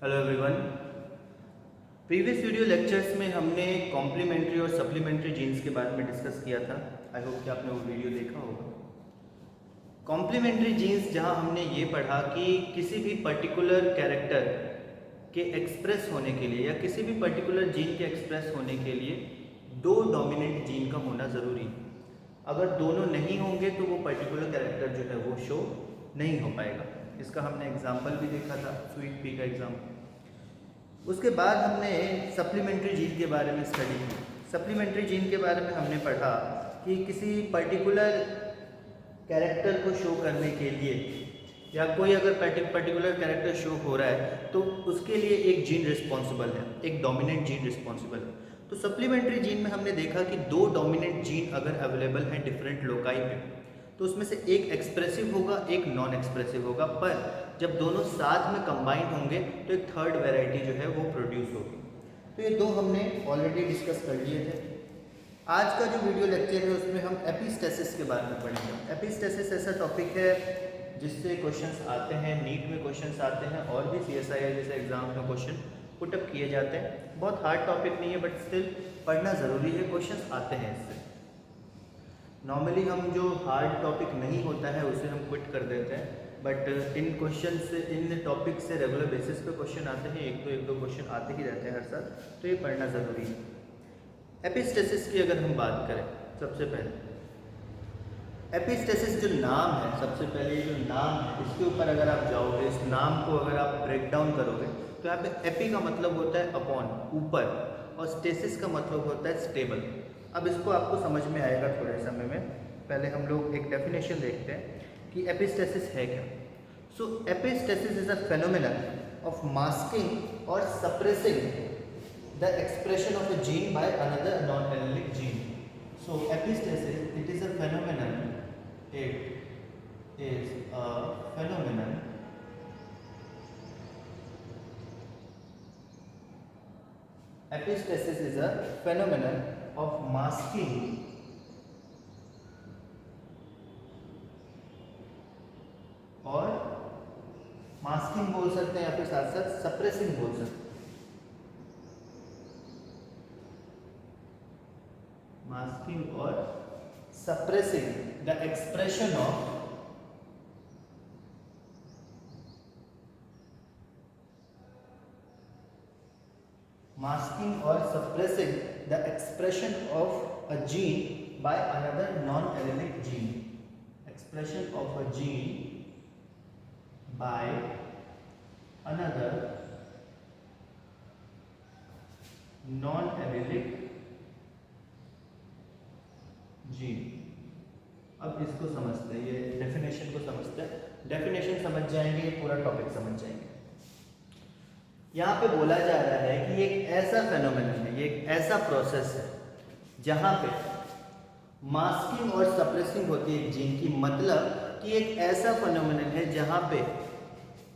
Hello everyone. Previous video lectures में हमने complementary और सप्लीमेंट्री जीन्स के बारे में डिस्कस किया था। आई होप कि आपने वो वीडियो देखा होगा। कॉम्प्लीमेंट्री जीन्स जहां हमने ये पढ़ा कि किसी भी पर्टिकुलर कैरेक्टर के एक्सप्रेस होने के लिए या किसी भी पर्टिकुलर जीन के एक्सप्रेस होने के लिए दो डोमिनेंट जीन का होना ज़रूरी है। अगर दोनों नहीं होंगे तो वो पर्टिकुलर कैरेक्टर जो है वो शो नहीं हो पाएगा। इसका हमने एग्जाम्पल भी देखा था, स्वीट पी का एग्जाम्पल। उसके बाद हमने सप्लीमेंट्री जीन के बारे में स्टडी की। सप्लीमेंट्री जीन के बारे में हमने पढ़ा कि किसी पर्टिकुलर कैरेक्टर को शो करने के लिए या कोई अगर पर्टिकुलर कैरेक्टर शो हो रहा है तो उसके लिए एक जीन रिस्पॉन्सिबल है, एक डोमिनेंट जीन रिस्पॉन्सिबल है। तो सप्लीमेंट्री जीन में हमने देखा कि दो डोमिनेंट जीन अगर अवेलेबल हैं डिफरेंट लोकाई पे तो उसमें से एक एक्सप्रेसिव होगा, एक नॉन एक्सप्रेसिव होगा, पर जब दोनों साथ में कंबाइन होंगे तो एक थर्ड वैरायटी जो है वो प्रोड्यूस होगी। तो ये दो हमने ऑलरेडी डिस्कस कर लिए थे। आज का जो वीडियो लेक्चर है उसमें हम एपिस्टेसिस के बारे में पढ़ेंगे। एपिस्टेसिस ऐसा टॉपिक है जिससे क्वेश्चंस आते हैं, नीट में क्वेश्चंस आते हैं और भी CSIR जैसे एग्जाम में क्वेश्चन पुटअप किए जाते हैं। बहुत हार्ड टॉपिक नहीं है बट स्टिल पढ़ना ज़रूरी है, क्वेश्चंस आते हैं इससे। नॉर्मली हम जो हार्ड टॉपिक नहीं होता है उसे हम क्विट कर देते हैं, बट इन क्वेश्चन से, इन टॉपिक से रेगुलर बेसिस पे क्वेश्चन आते हैं, एक दो क्वेश्चन आते ही रहते हैं हर साल, तो ये पढ़ना ज़रूरी है। एपिस्टेसिस की अगर हम बात करें, सबसे पहले एपिस्टेसिस जो नाम है, सबसे पहले जो नाम है इसके ऊपर अगर आप जाओगे, इस नाम को अगर आप ब्रेक डाउन करोगे तो यहाँ पे एपी का मतलब होता है अपॉन, ऊपर, और स्टेसिस का मतलब होता है स्टेबल। अब इसको आपको समझ में आएगा थोड़े समय में। पहले हम लोग एक डेफिनेशन देखते हैं कि एपिस्टेसिस है क्या। So epistasis is a phenomenon of masking और suppressing the expression of a gene by another non allelic gene. So epistasis it is a phenomenon, it is a phenomenon epistasis is a phenomenon of masking और masking बोल सकते हैं या फिर साथ साथ suppressing बोल सकते हैं। मास्किंग और suppressing the expression of masking or suppressing the expression of a gene by another non-allelic gene. Expression of a gene by another non-allelic gene. अब इसको समझते हैं, ये डेफिनेशन को समझते हैं। डेफिनेशन समझ जाएंगे, पूरा टॉपिक समझ जाएंगे। यहाँ पे बोला जा रहा है कि एक ऐसा फेनोमेनन है, ये एक ऐसा प्रोसेस है जहाँ पे मास्किंग और सप्रेसिंग होती है जीन की। मतलब कि एक ऐसा फेनोमेनन है जहाँ पे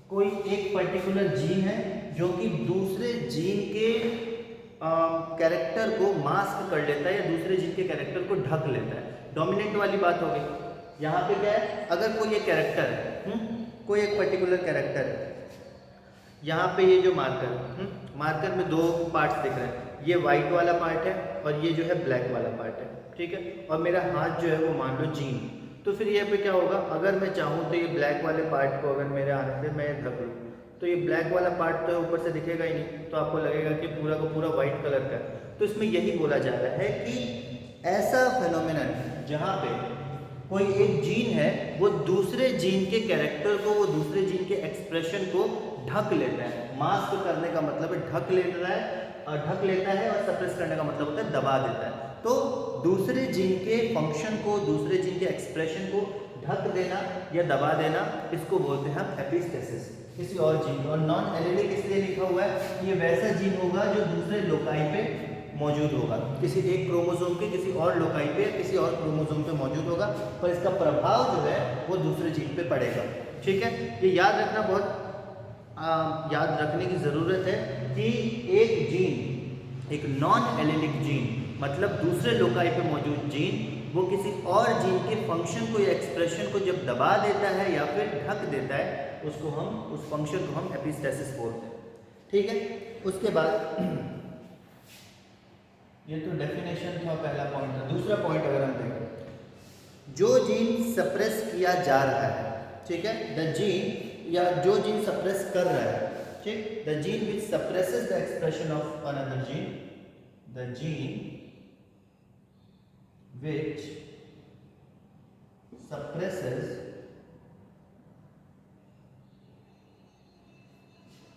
कोई एक पर्टिकुलर जीन है जो कि दूसरे जीन के कैरेक्टर को मास्क कर लेता है या दूसरे जीन के कैरेक्टर को ढक लेता है। डोमिनेंट वाली बात हो गई। यहाँ पे क्या है, अगर कोई एक कैरेक्टर है, कोई एक पर्टिकुलर कैरेक्टर है, यहाँ पे ये जो मार्कर, मार्कर में दो पार्ट्स दिख रहे हैं, ये वाइट वाला पार्ट है और ये जो है ब्लैक वाला पार्ट है, ठीक है। और मेरा हाथ जो है वो मान लो जीन, तो फिर यहाँ पे क्या होगा, अगर मैं चाहूँ तो ये ब्लैक वाले पार्ट को अगर मेरे आने से मैं ढक लूँ तो ये ब्लैक वाला पार्ट तो ऊपर से दिखेगा ही नहीं, तो आपको लगेगा कि पूरा का पूरा वाइट कलर का है। तो इसमें यही बोला जा रहा है कि ऐसा फेनोमेनन जहाँ पे कोई एक जीन है वो दूसरे जीन के कैरेक्टर को, वो दूसरे जीन के एक्सप्रेशन को ढक लेता है। मास्क करने का मतलब है ढक लेता है, और ढक लेता है, और सप्रेस करने का मतलब होता है दबा देता है। तो दूसरे जीन के फंक्शन को, दूसरे जीन के एक्सप्रेशन को ढक देना या दबा देना, इसको बोलते हैं हम एपिस्टेसिस, किसी और जीन को। और नॉन एलेलिक इसलिए लिखा हुआ है कि ये वैसा जीन होगा जो दूसरे लोकाई पे मौजूद होगा, किसी एक क्रोमोसोम के किसी और लोकाई पे, किसी और क्रोमोसोम पे मौजूद होगा, पर इसका प्रभाव जो है वो दूसरे जीन पे पड़ेगा, ठीक है। ये याद रखना, बहुत याद रखने की ज़रूरत है कि एक जीन, एक नॉन एलेलिक जीन मतलब दूसरे लोकाई पे मौजूद जीन, वो किसी और जीन के फंक्शन को या एक्सप्रेशन को जब दबा देता है या फिर ढक देता है, उसको हम, उस फंक्शन को हम एपिस्टेसिस बोलते हैं। ठीक है, उसके बाद ये तो डेफिनेशन था, पहला पॉइंट था। दूसरा पॉइंट अगर हम देखें, जो जीन सप्रेस किया जा रहा है, ठीक है, द जीन या जो जीन सप्रेस कर रहा है, ठीक, the gene which suppresses the expression of another gene, the gene which suppresses,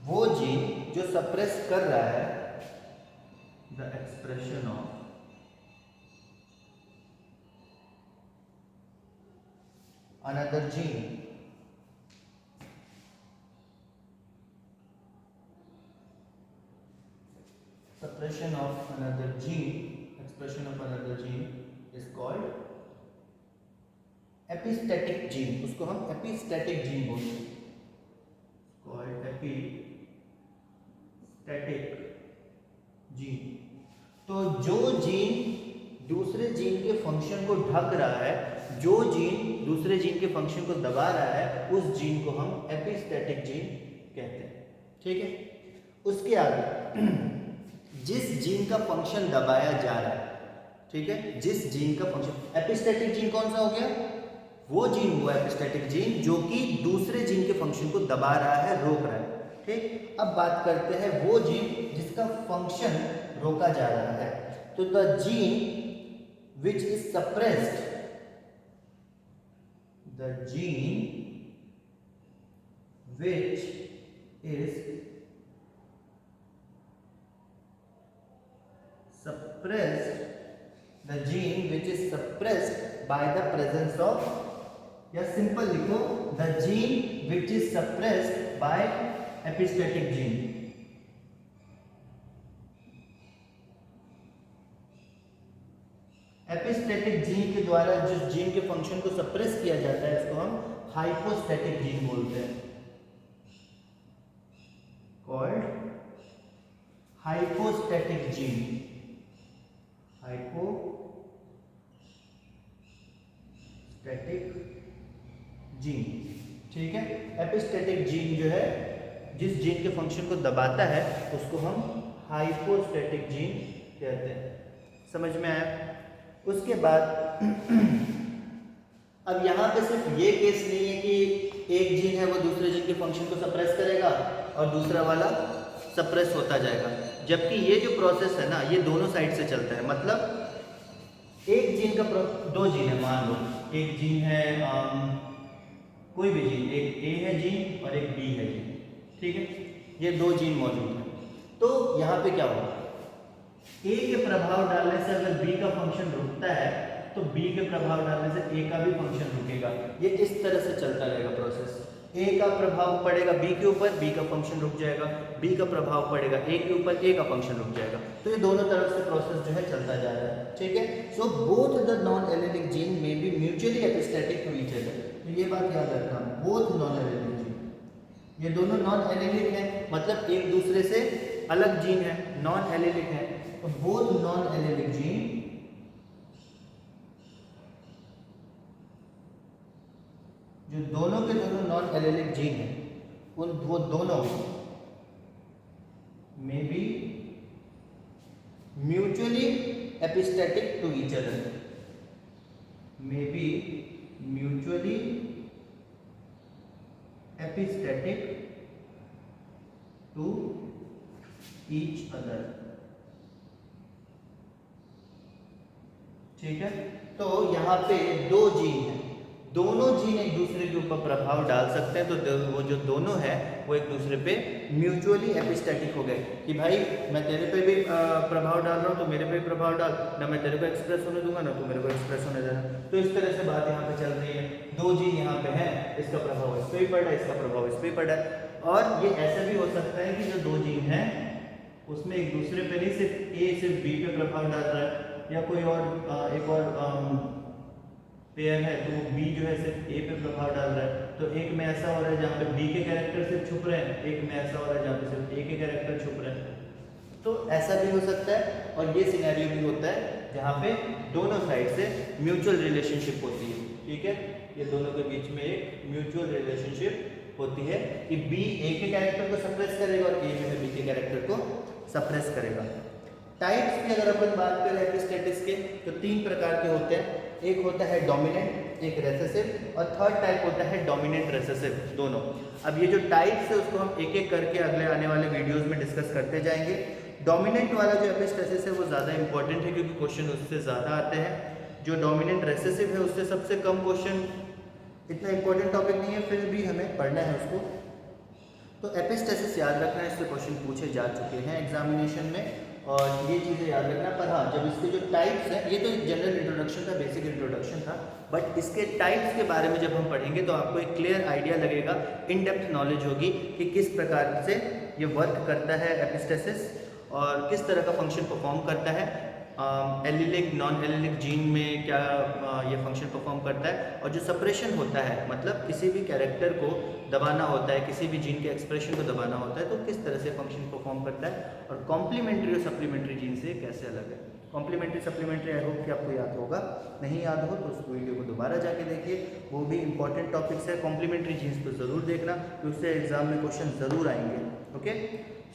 वो जीन जो सप्रेस कर रहा है the expression of another gene, suppression of another gene, expression of another gene is called epistatic gene, उसको हम epistatic gene बोलते हैं, called epistatic gene। तो जो जीन दूसरे जीन के फंक्शन को ढक रहा है, जो जीन दूसरे जीन के फंक्शन को दबा रहा है, उस जीन को हम एपिस्टैटिक जीन कहते हैं, ठीक है। उसके आगे जिस जीन का फंक्शन दबाया जा रहा है, ठीक है, जिस जीन का फंक्शन, एपिस्टैटिक जीन कौन सा हो गया, वो जीन हुआ एपिस्टैटिक जीन जो कि दूसरे जीन के फंक्शन को दबा रहा है, रोक रहा है, ठीक। अब बात करते हैं वो जीन जिसका फंक्शन रोका जा रहा है, तो the gene which is suppressed, the gene which is suppressed, the gene which is suppressed by the presence of, या सिंपल लिखो, the gene which is suppressed by epistatic gene, epistatic gene के द्वारा जिस जीन के function को suppress किया जाता है इसको हम हाइपोस्टैटिक जीन बोलते हैं, called hypostatic gene, hypostatic gene, ठीक है। एपिस्टैटिक जीन जो है जिस जीन के फंक्शन को दबाता है उसको हम हाइपोस्टैटिक जीन कहते हैं, समझ में आया। उसके बाद अब यहाँ पे सिर्फ ये केस नहीं है कि एक जीन है वो दूसरे जीन के फंक्शन को सप्रेस करेगा और दूसरा वाला सप्रेस होता जाएगा, जबकि ये जो प्रोसेस है ना ये दोनों साइड से चलता है। मतलब एक जीन का दो जीन है, मान लो एक जीन है कोई भी जीन, एक ए है जीन और एक बी है जीन, ठीक है, ये दो जीन मौजूद हैं। तो यहाँ पे क्या होगा, ए के प्रभाव डालने से अगर बी का फंक्शन रुकता है तो बी के प्रभाव डालने से ए का भी फंक्शन रुकेगा। ये इस तरह से चलता रहेगा प्रोसेस। ए का प्रभाव पड़ेगा बी के ऊपर, बी का फंक्शन रुक जाएगा, बी का प्रभाव पड़ेगा ए के ऊपर, ए का फंक्शन रुक जाएगा। तो ये दोनों तरफ से प्रोसेस जो है चलता जा रहा है, ठीक है। So both the non allelic gene may be mutually epistatic to each other. तो ये बात याद रखना, बोथ नॉन एलेलिक जीन, ये दोनों नॉन एलेलिक है, मतलब एक दूसरे से अलग जीन है, नॉन एलेलिक है। तो बोथ नॉन एलेलिक जीन जो दोनों के दोनों नॉन एलेलिक जीन है वो दोनों में be mutually epistatic to each other, may be mutually epistatic to each other, ठीक है। तो यहाँ पे दो जीन है, दोनों जीन एक दूसरे के ऊपर प्रभाव डाल सकते हैं, तो वो जो दोनों है वो एक दूसरे पे म्यूचुअली एपिस्टैटिक हो गए कि भाई मैं तेरे पे भी प्रभाव डाल रहा हूँ तो मेरे पे भी प्रभाव डाल, ना मैं तेरे को एक्सप्रेस होने दूंगा ना तू मेरे को एक्सप्रेस होने देना। तो इस तरह से बात यहाँ पे चल रही है, दो जीन यहाँ पे है, इसका प्रभाव इस पे भी पड़ रहा है, इसका प्रभाव इस पे भी पड़ रहा है। और ये ऐसा भी हो सकता है कि जो दो जीन है उसमें एक दूसरे पे नहीं, सिर्फ ए सिर्फ बी पे प्रभाव डाल रहा है, या कोई और एक और पेयर है तो बी जो है सिर्फ ए पे प्रभाव डाल रहा है। तो एक में ऐसा हो रहा है जहाँ पे बी के कैरेक्टर सिर्फ छुप रहे हैं, एक में ऐसा हो रहा है जहाँ पे सिर्फ ए के कैरेक्टर छुप रहे हैं। तो ऐसा भी हो सकता है, और ये सिनेरियो भी होता है जहाँ पे दोनों साइड से म्यूचुअल रिलेशनशिप होती है, ठीक है। ये दोनों के बीच में एक म्यूचुअल रिलेशनशिप होती है कि बी ए के कैरेक्टर को सप्रेस करेगा और ए जो है बी के कैरेक्टर को सप्रेस करेगा। टाइप्स की अगर अपन बात करें एपिस्टेटिस के तो 3 प्रकार के होते हैं। एक होता है डोमिनेंट, एक रेसेसिव और थर्ड टाइप होता है डोमिनेंट रेसेसिव दोनों। अब ये जो टाइप्स है उसको हम एक एक करके अगले आने वाले वीडियोस में डिस्कस करते जाएंगे। डोमिनेंट वाला जो एपिस्टेसिस है वो ज़्यादा इंपॉर्टेंट है क्योंकि क्वेश्चन उससे ज़्यादा आते हैं। जो डोमिनेंट रेसेसिव है उससे सबसे कम क्वेश्चन, इतना इंपॉर्टेंट टॉपिक नहीं है फिर भी हमें पढ़ना है उसको। तो एपिस्टेसिस याद रखना, इससे क्वेश्चन पूछे जा चुके हैं एग्जामिनेशन में और ये चीज़ें याद रखना। पर हाँ, जब इसके जो टाइप्स हैं, ये तो जनरल इंट्रोडक्शन था, बेसिक इंट्रोडक्शन था, बट इसके टाइप्स के बारे में जब हम पढ़ेंगे तो आपको एक क्लियर आइडिया लगेगा, इन डेप्थ नॉलेज होगी कि किस प्रकार से ये वर्क करता है एपिस्टेसिस और किस तरह का फंक्शन परफॉर्म करता है। एलिलिक नॉन एलिलिक जीन में क्या ये फंक्शन परफॉर्म करता है, और जो सप्रेशन होता है मतलब किसी भी कैरेक्टर को दबाना होता है, किसी भी जीन के एक्सप्रेशन को दबाना होता है तो किस तरह से फंक्शन परफॉर्म करता है, और कॉम्प्लीमेंट्री और सप्लीमेंट्री जीन से कैसे अलग है। कॉम्प्लीमेंट्री सप्लीमेंट्री आई होप कि आपको याद होगा, नहीं याद हो तो उस वीडियो को दोबारा जाके देखिए, वो भी इंपॉर्टेंट टॉपिक्स है। कॉम्प्लीमेंट्री जीन्स को ज़रूर देखना क्योंकि उससे एग्जाम में क्वेश्चन ज़रूर आएंगे। ओके,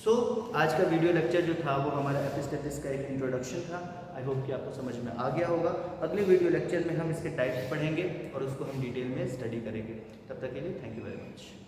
सो आज का वीडियो लेक्चर जो था वो हमारा एपिस्टेटिस का एक इंट्रोडक्शन था। आई होप कि आपको समझ में आ गया होगा। अगले वीडियो लेक्चर में हम इसके टाइप्स पढ़ेंगे और उसको हम डिटेल में स्टडी करेंगे। तब तक के लिए थैंक यू वेरी मच।